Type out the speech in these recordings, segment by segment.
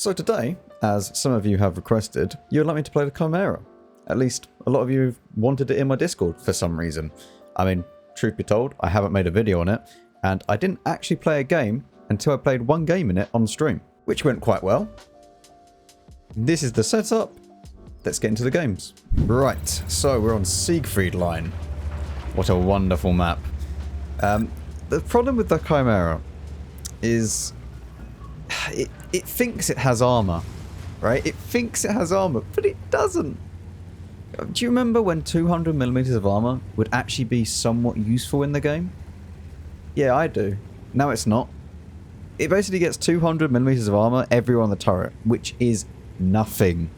So today, as some of you have requested, you would like me to play the Chimera. At least, a lot of you wanted it in my Discord for some reason. I mean, truth be told, I haven't made a video on it, and I didn't actually play a game until I played one game in it on stream, which went quite well. This is the setup. Let's get into the games. Right, so we're on Siegfried line. What a wonderful map. The problem with the Chimera is it thinks it has armor, right? It thinks it has armor, but it doesn't. Do you remember when 200mm of armor would actually be somewhat useful in the game? Yeah, I do. Now it's not. It basically gets 200mm of armor everywhere on the turret, which is nothing.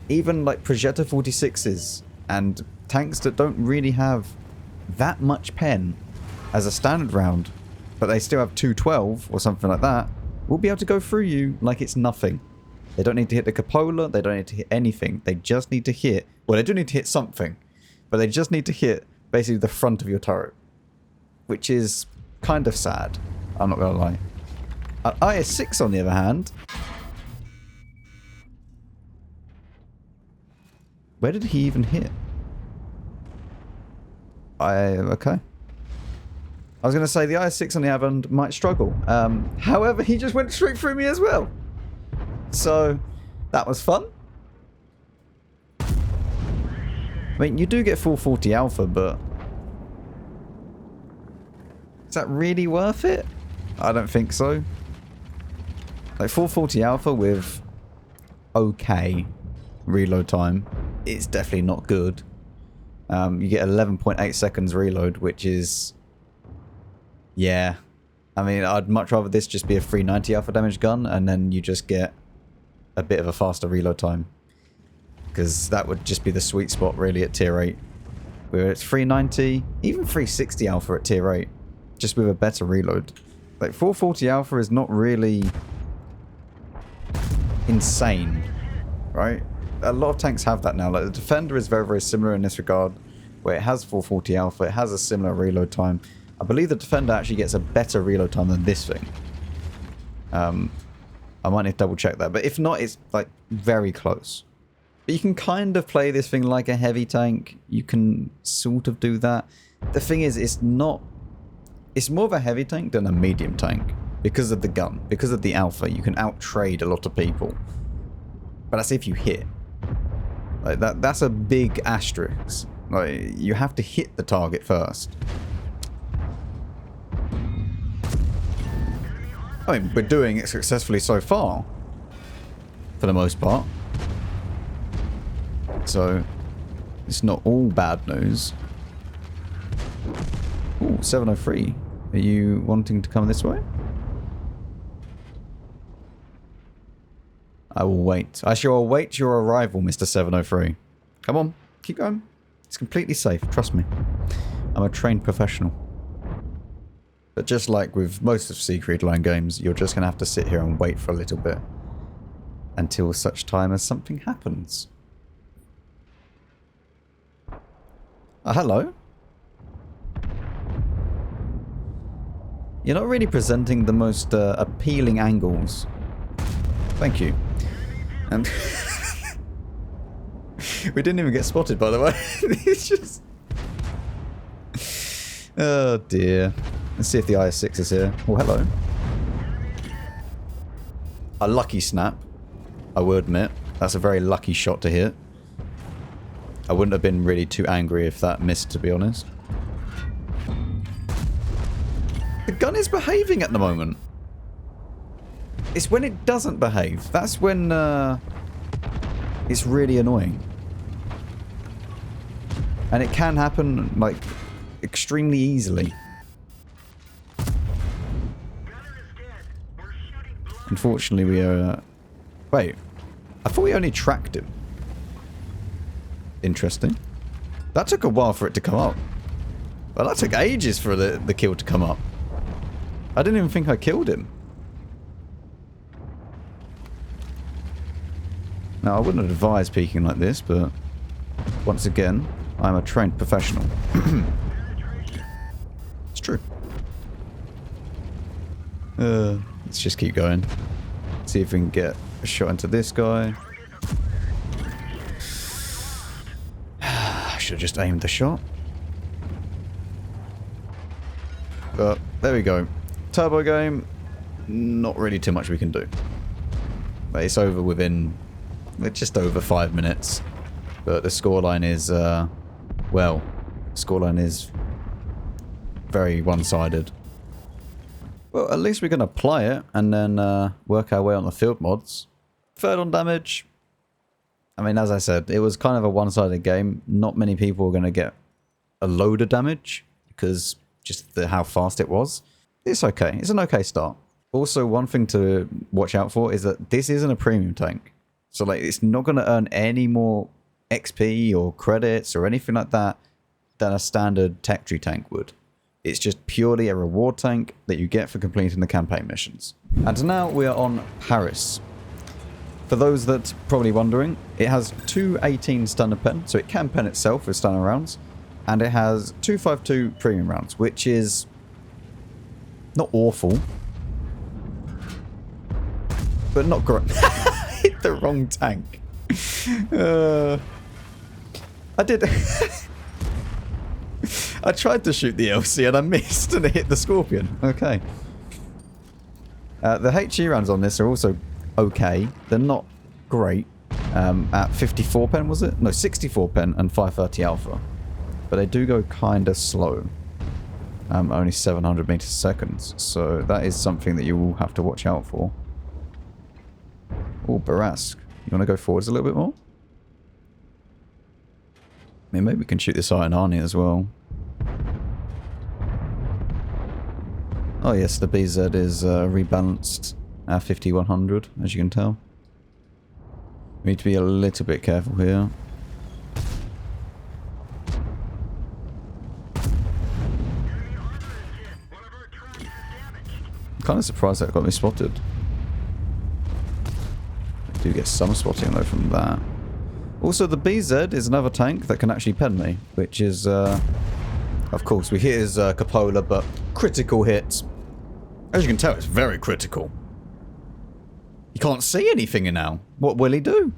Even like Projector 46s and tanks that don't really have that much pen as a standard round, but they still have 212 or something like that, will be able to go through you like it's nothing. They don't need to hit the cupola, they don't need to hit anything. They just need to hit, well, they do need to hit something, but they just need to hit basically the front of your turret, which is kind of sad. I'm not gonna lie. IS-6 on the other hand, where did he even hit? Okay. I was going to say the IS-6 on the other hand might struggle. However, he just went straight through me as well. So, that was fun. I mean, you do get 440 alpha, but is that really worth it? I don't think so. Like 440 alpha with okay reload time, it's definitely not good. You get 11.8 seconds reload, which is, yeah. I mean, I'd much rather this just be a 390 alpha damage gun, and then you just get a bit of a faster reload time. Because that would just be the sweet spot, really, at tier 8. Where it's 390, even 360 alpha at tier 8, just with a better reload. Like, 440 alpha is not really insane, right? A lot of tanks have that now. Like, the Defender is very, very similar in this regard, where it has 440 alpha, it has a similar reload time. I believe the Defender actually gets a better reload time than this thing. I might need to double check that, but if not, it's like very close. But you can kind of play this thing like a heavy tank. You can sort of do that. The thing is, it's not... It's more of a heavy tank than a medium tank. Because of the gun. Because of the alpha. You can out-trade a lot of people. But that's if you hit. Like that's a big asterisk. Like, you have to hit the target first. I mean, we're doing it successfully so far. For the most part. So, it's not all bad news. Ooh, 703. Are you wanting to come this way? I will wait. I shall await your arrival, Mr. 703. Come on, keep going. It's completely safe, trust me. I'm a trained professional. But just like with most of Siegfried line games, you're just going to have to sit here and wait for a little bit. Until such time as something happens. Hello? You're not really presenting the most appealing angles. Thank you. And we didn't even get spotted, by the way. It's just... Oh, dear. Let's see if the IS-6 is here. Oh, hello. A lucky snap, I will admit. That's a very lucky shot to hit. I wouldn't have been really too angry if that missed, to be honest. The gun is behaving at the moment. It's when it doesn't behave. That's when it's really annoying. And it can happen, like, extremely easily. Unfortunately, we are... Wait. I thought we only tracked him. Interesting. That took a while for it to come up. Well, that took ages for the kill to come up. I didn't even think I killed him. Now, I wouldn't advise peeking like this, but... Once again, I'm a trained professional. It's true. Let's just keep going. See if we can get a shot into this guy. I should have just aimed the shot. But there we go. Turbo game. Not really too much we can do. But it's over within just over 5 minutes. But the scoreline is, well, scoreline is very one-sided. Well, at least we can apply it and then work our way on the field mods. Third on damage. I mean, as I said, it was kind of a one-sided game. Not many people were going to get a load of damage because just how fast it was. It's okay. It's an okay start. Also, one thing to watch out for is that this isn't a premium tank. So, like, it's not going to earn any more XP or credits or anything like that than a standard tech tree tank would. It's just purely a reward tank that you get for completing the campaign missions. And now we are on Paris. For those that are probably wondering, it has 218 standard pen, so it can pen itself with standard rounds. And it has 252 premium rounds, which is not awful. But not great. Hit the wrong tank. I did... I tried to shoot the LC and I missed and it hit the Scorpion. Okay. The HE rounds on this are also okay. They're not great. At 54 pen, was it? No, 64 pen and 530 alpha. But they do go kind of slow. Only 700 meters a second. So that is something that you will have to watch out for. Oh, Barask. You want to go forwards a little bit more? I mean, maybe we can shoot this Iron Arnie as well. Oh yes, the BZ is rebalanced at 5100, as you can tell. We need to be a little bit careful here. I'm kind of surprised that it got me spotted. I do get some spotting though from that. Also, the BZ is another tank that can actually pen me, which is, of course, we hit his cupola, but critical hits. As you can tell, it's very critical. You can't see anything now. What will he do?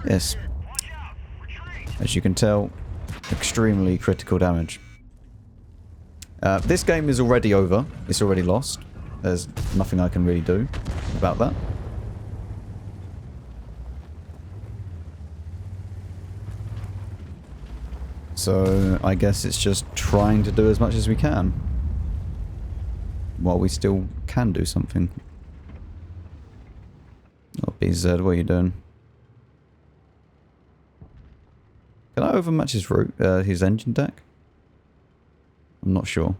Yes. As you can tell, extremely critical damage. This game is already over. It's already lost. There's nothing I can really do about that. So I guess it's just trying to do as much as we can. While we still can do something. Oh, BZ, what are you doing? Can I overmatch his route, his engine deck? I'm not sure.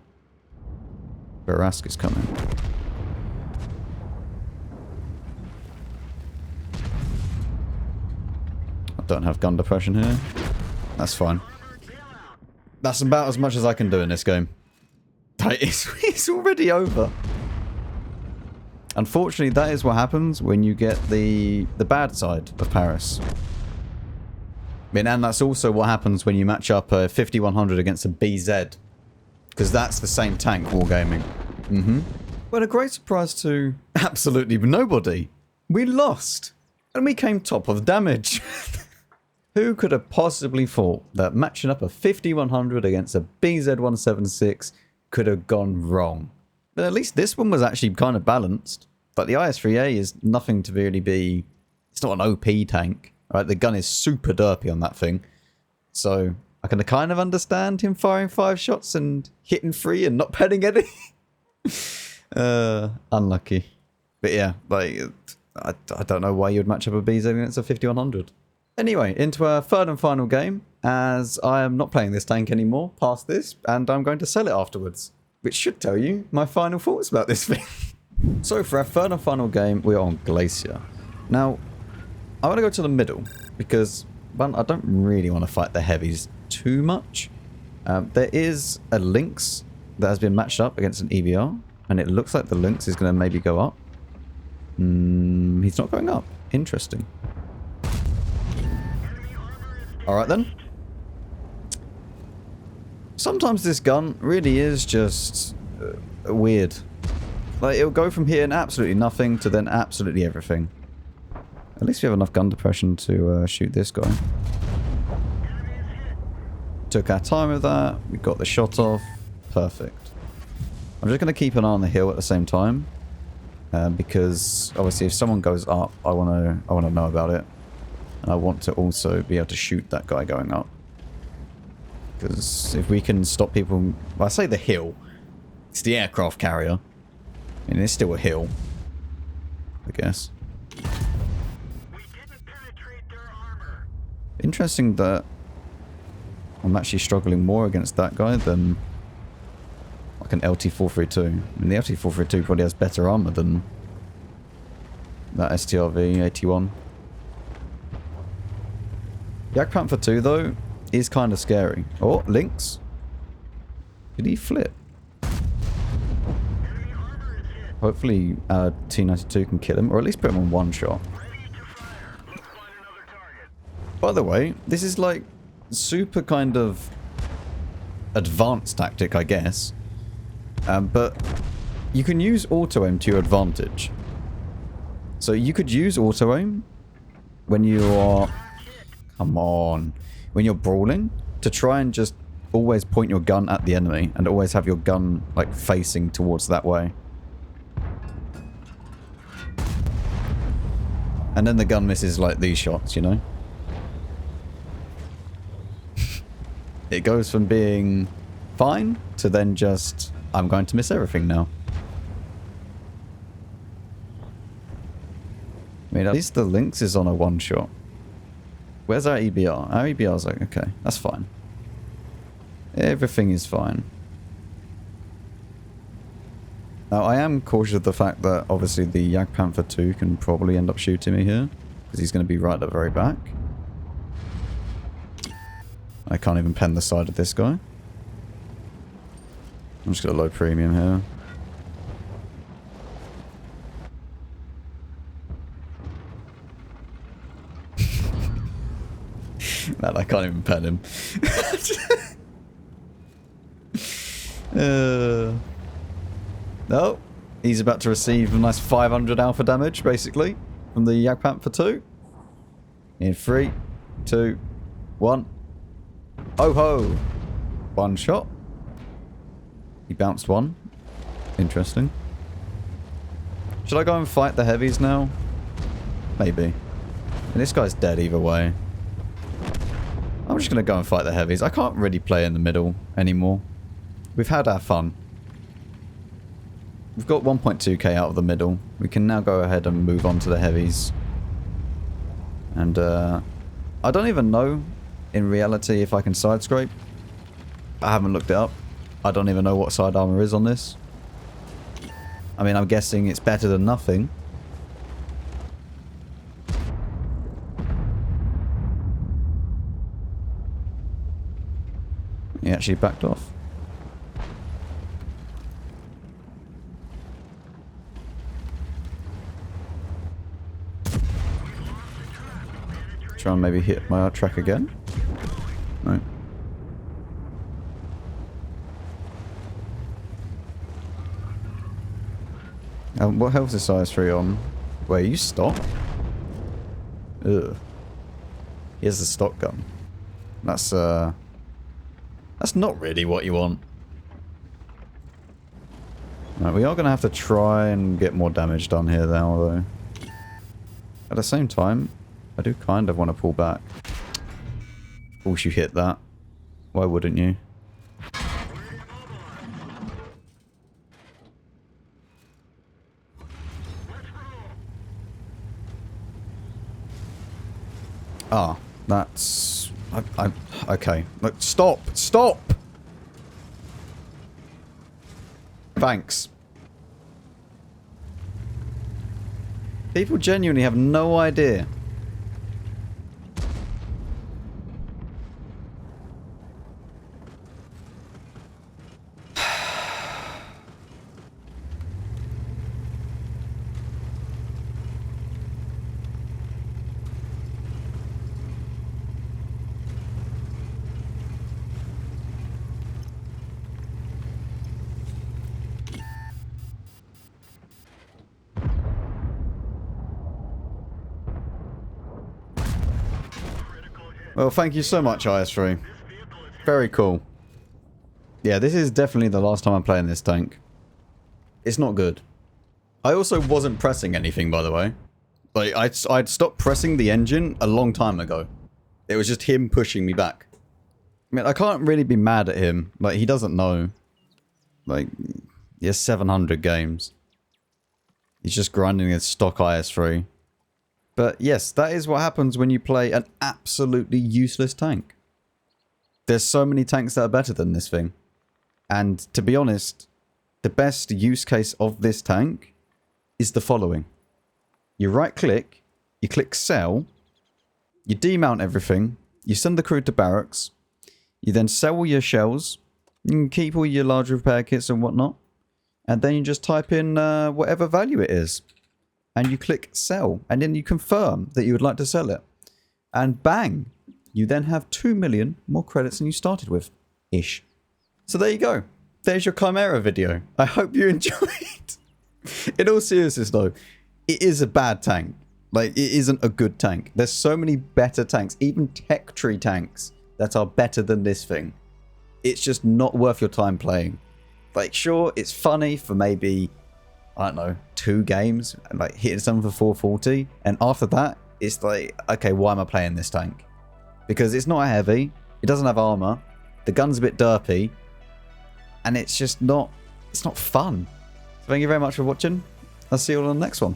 Barask is coming. I don't have gun depression here. That's fine. That's about as much as I can do in this game. It's already over. Unfortunately, that is what happens when you get the bad side of Paris. I mean, and that's also what happens when you match up a 5100 against a BZ. Because that's the same tank wargaming. Well, a great surprise to absolutely nobody. We lost. And we came top of damage. Who could have possibly thought that matching up a 5100 against a BZ176 could have gone wrong? But at least this one was actually kind of balanced. But the IS-3A is nothing to really be... It's not an OP tank. Right? The gun is super derpy on that thing. So I can kind of understand him firing 5 shots and hitting 3 and not penning any. Unlucky. But yeah, like, I don't know why you'd match up a BZ against a 5100. Anyway, into our third and final game, as I am not playing this tank anymore past this, and I'm going to sell it afterwards. Which should tell you my final thoughts about this thing. So for our third and final game, we're on Glacier. Now, I want to go to the middle, because one, I don't really want to fight the heavies too much. There is a Lynx that has been matched up against an EBR, and it looks like the Lynx is going to maybe go up. He's not going up. Interesting. Alright then. Sometimes this gun really is just weird. Like, it'll go from here and absolutely nothing to then absolutely everything. At least we have enough gun depression to shoot this guy. Took our time with that. We got the shot off. Perfect. I'm just going to keep an eye on the hill at the same time. Because obviously if someone goes up, I want to know about it. And I want to also be able to shoot that guy going up. Because if we can stop people... Well, I say the hill. It's the aircraft carrier. I mean, it's still a hill. I guess. Interesting that I'm actually struggling more against that guy than like an LT-432. I mean, the LT-432 probably has better armor than that STRV-81. Yak Panther 2, though, is kind of scary. Oh, Lynx. Did he flip? Hopefully T-92 can kill him, or at least put him on one shot. By the way, this is like super kind of advanced tactic, I guess. But you can use auto-aim to your advantage. So you could use auto-aim when you are... Come on. When you're brawling, to try and just always point your gun at the enemy and always have your gun like facing towards that way. And then the gun misses like these shots, you know? It goes from being fine to then just, I'm going to miss everything now. I mean, at least the Lynx is on a one shot. Where's our EBR? Our EBR's like, okay, that's fine. Everything is fine. Now, I am cautious of the fact that, obviously, the Yak Panther 2 can probably end up shooting me here. Because he's going to be right at the very back. I can't even pen the side of this guy. I'm just going to low premium here. Man, I can't even pen him. No, he's about to receive a nice 500 alpha damage, basically, from the Yak Panther 2. In 3, 2, 1. Oh ho! One shot. He bounced one. Interesting. Should I go and fight the heavies now? Maybe. And this guy's dead either way. I'm just going to go and fight the heavies. I can't really play in the middle anymore. We've had our fun. We've got 1.2k out of the middle. We can now go ahead and move on to the heavies. And I don't even know, in reality, if I can side scrape. I haven't looked it up. I don't even know what side armor is on this. I mean, I'm guessing it's better than nothing. He actually backed off. Try and maybe hit my track again. No. What health is size 3 on? Wait, you stop? Ugh. Here's the stock gun. That's not really what you want. Right, we are going to have to try and get more damage done here now, though. At the same time, I do kind of want to pull back. Of course you hit that. Why wouldn't you? Ah, that's... okay. Look, stop! Stop! Thanks. People genuinely have no idea. Well, thank you so much, IS3. Very cool. Yeah, this is definitely the last time I'm playing this tank. It's not good. I also wasn't pressing anything, by the way. Like, I'd stopped pressing the engine a long time ago. It was just him pushing me back. I mean, I can't really be mad at him. Like, he doesn't know. Like, he has 700 games. He's just grinding his stock IS3. But yes, that is what happens when you play an absolutely useless tank. There's so many tanks that are better than this thing. And to be honest, the best use case of this tank is the following. You right click, you click sell, you demount everything, you send the crew to barracks, you then sell all your shells, you can keep all your large repair kits and whatnot, and then you just type in whatever value it is. And you click sell, and then you confirm that you would like to sell it. And bang! You then have 2 million more credits than you started with. Ish. So there you go. There's your Chimera video. I hope you enjoyed. In all seriousness though, it is a bad tank. Like, it isn't a good tank. There's so many better tanks, even tech tree tanks, that are better than this thing. It's just not worth your time playing. Like, sure, it's funny for maybe, I don't know, 2 games, and like hitting something for 440, and after that, it's like, okay, why am I playing this tank? Because it's not heavy, it doesn't have armor, the gun's a bit derpy, and it's just not, it's not fun. So thank you very much for watching. I'll see you all on the next one.